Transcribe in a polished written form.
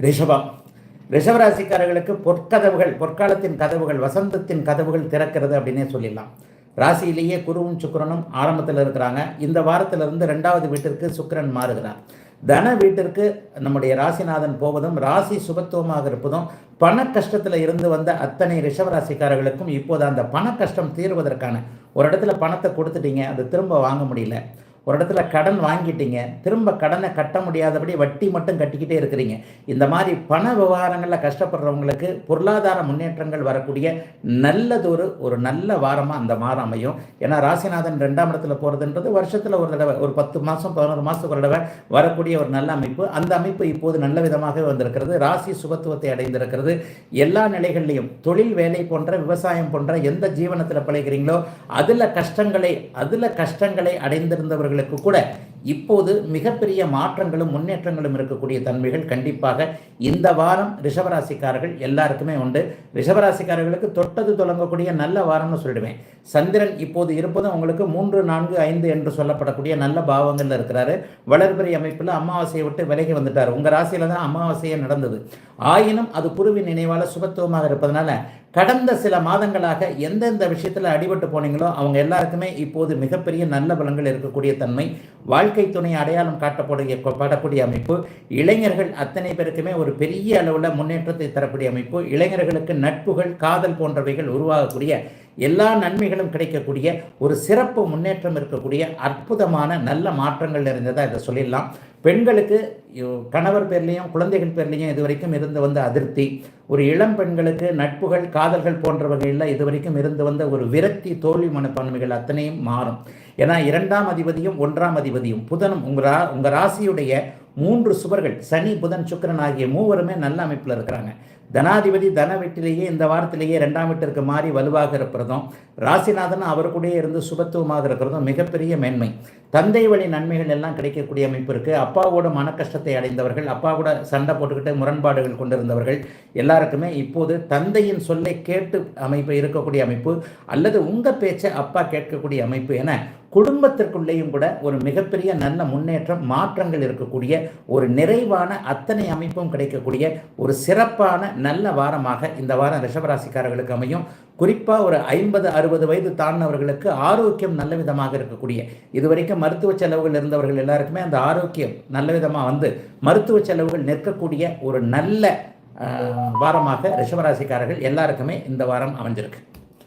ரிஷபம். ரிஷபராசிக்காரர்களுக்கு பொற்கதவுகள், பொற்காலத்தின் கதவுகள், வசந்தத்தின் கதவுகள் திறக்கிறது அப்படின்னே சொல்லிடலாம். ராசியிலேயே குருவும் சுக்கிரனும் ஆரம்பத்தில் இருக்கிறாங்க. இந்த வாரத்திலிருந்து 2வது வீட்டிற்கு சுக்கிரன் மாறுகிறார். தன வீட்டிற்கு நம்முடைய ராசிநாதன் போவதும், ராசி சுபத்துவமாக இருப்பதும், பண கஷ்டத்தில் இருந்து வந்த அத்தனை ரிஷபராசிக்காரர்களுக்கும் இப்போது அந்த பண கஷ்டம் தீர்வதற்கான, ஒரு இடத்துல பணத்தை கொடுத்துட்டீங்க, அது திரும்ப வாங்க முடியல, ஒரு இடத்துல கடன் வாங்கிட்டீங்க, திரும்ப கடனை கட்ட முடியாதபடி வட்டி மட்டும் கட்டிக்கிட்டே இருக்கிறீங்க. இந்த மாதிரி பண விவகாரங்களில் கஷ்டப்படுறவங்களுக்கு பொருளாதார முன்னேற்றங்கள் வரக்கூடிய நல்லதொரு ஒரு நல்ல வாரமாக அந்த வாரம் அமையும். ஏன்னா ராசிநாதன் 2ஆம் இடத்துல போகிறதுன்றது வருஷத்தில் ஒரு தடவை, ஒரு 10 மாதம் 11 மாதத்துக்கு ஒரு தடவை வரக்கூடிய ஒரு நல்ல அமைப்பு. அந்த அமைப்பு இப்போது நல்ல விதமாக வந்திருக்கிறது. ராசி சுபத்துவத்தை அடைந்திருக்கிறது. எல்லா நிலைகள்லையும் தொழில், வேலை போன்ற, விவசாயம் போன்ற எந்த ஜீவனத்தில் பழகிறீங்களோ அதில் கஷ்டங்களை அடைந்திருந்தவர்கள் கூட இப்போது மிகப்பெரிய மாற்றங்களும் முன்னேற்றங்களும் இருக்கக்கூடிய தன்மைகள் கண்டிப்பாக இந்த வாரம் ரிஷபராசிக்காரர்கள் எல்லாருக்குமே உண்டு. ரிஷபராசிக்காரர்களுக்கு தொட்டது தொடங்கக்கூடிய நல்ல வாரம்னு சொல்லிடுவேன். சந்திரன் இப்போது இருப்பதும் உங்களுக்கு 3, 4, 5 என்று சொல்லப்படக்கூடிய நல்ல பாவங்கள் இருக்கிறாரு. வளர்பிறை அமைப்பில் அமாவாசையை விட்டு விலகி வந்துட்டார். உங்கள் ராசியில தான் அமாவாசையே நடந்தது. ஆயினும் அது குருவின் நினைவால் சுபத்துவமாக இருப்பதனால கடந்த சில மாதங்களாக எந்தெந்த விஷயத்தில் அடிபட்டு போனீங்களோ அவங்க எல்லாருக்குமே இப்போது மிகப்பெரிய நல்ல பலன்கள் இருக்கக்கூடிய தன்மை. வாழ்க்கை துணை அடையாளம் காட்டப்படக்கூடிய அமைப்பு. இளைஞர்கள் அத்தனை பேருக்குமே ஒரு பெரிய அளவில் முன்னேற்றத்தை தரக்கூடிய அமைப்பு. இளைஞர்களுக்கு நட்புகள், காதல் போன்றவைகள் உருவாகக்கூடிய, எல்லா நன்மைகளும் கிடைக்கக்கூடிய ஒரு சிறப்பு முன்னேற்றம் இருக்கக்கூடிய அற்புதமான நல்ல மாற்றங்கள் நிறைந்ததாக இதை சொல்லிடலாம். பெண்களுக்கு கணவர் பேர்லேயும் குழந்தைகள் பேர்லேயும் இதுவரைக்கும் இருந்து வந்த அதிருப்தி, ஒரு இளம் பெண்களுக்கு நட்புகள், காதல்கள் போன்ற வகையில் இதுவரைக்கும் இருந்து வந்த ஒரு விரக்தி, தோல்வி மனப்பான்மைகள் அத்தனையும் மாறும். ஏன்னா 2ஆம் அதிபதியும் 1ஆம் அதிபதியும் புதனும் உங்கள் ராசியுடைய 3 சுவர்கள் சனி, புதன், சுக்கிரன் ஆகிய மூவருமே நல்ல அமைப்பில் இருக்கிறாங்க. தனாதிபதி தன வீட்டிலேயே இந்த வாரத்திலேயே 2ஆம் வீட்டிற்கு மாறி வலுவாக இருப்பதும், ராசிநாதன் அவருக்குடைய இருந்து சுபத்துவமாக இருக்கிறதும் மிகப்பெரிய மேன்மை. தந்தை வழி நன்மைகள் எல்லாம் கிடைக்கக்கூடிய அமைப்பு இருக்குது. அப்பாவோட மன கஷ்டத்தை அடைந்தவர்கள், அப்பா கூட சண்டை போட்டுக்கிட்டு முரண்பாடுகள் கொண்டிருந்தவர்கள் எல்லாருக்குமே இப்போது தந்தையின் சொல்லை கேட்டு அமைப்பு இருக்கக்கூடிய அமைப்பு, அல்லது உங்கள் பேச்சை அப்பா கேட்கக்கூடிய அமைப்பு என குடும்பத்திற்குள்ளேயும் கூட ஒரு மிகப்பெரிய நல்ல முன்னேற்றம், மாற்றங்கள் இருக்கக்கூடிய ஒரு நிறைவான அத்தனை அமைப்பும் கிடைக்கக்கூடிய ஒரு சிறப்பான நல்ல வாரமாக இந்த வாரம் ரிஷபராசிக்காரர்களுக்கு அமையும். குறிப்பாக ஒரு 50-60 வயது தாண்டினவர்களுக்கு ஆரோக்கியம் நல்ல விதமாக இருக்கக்கூடிய, இதுவரைக்கும் மருத்துவ செலவுகள் இருந்தவர்கள் எல்லாருக்குமே அந்த ஆரோக்கியம் நல்ல விதமாக வந்து மருத்துவ செலவுகள் நிற்கக்கூடிய ஒரு நல்ல வாரமாக ரிஷபராசிக்காரர்கள் எல்லாருக்குமே இந்த வாரம் அமைஞ்சிருக்கு.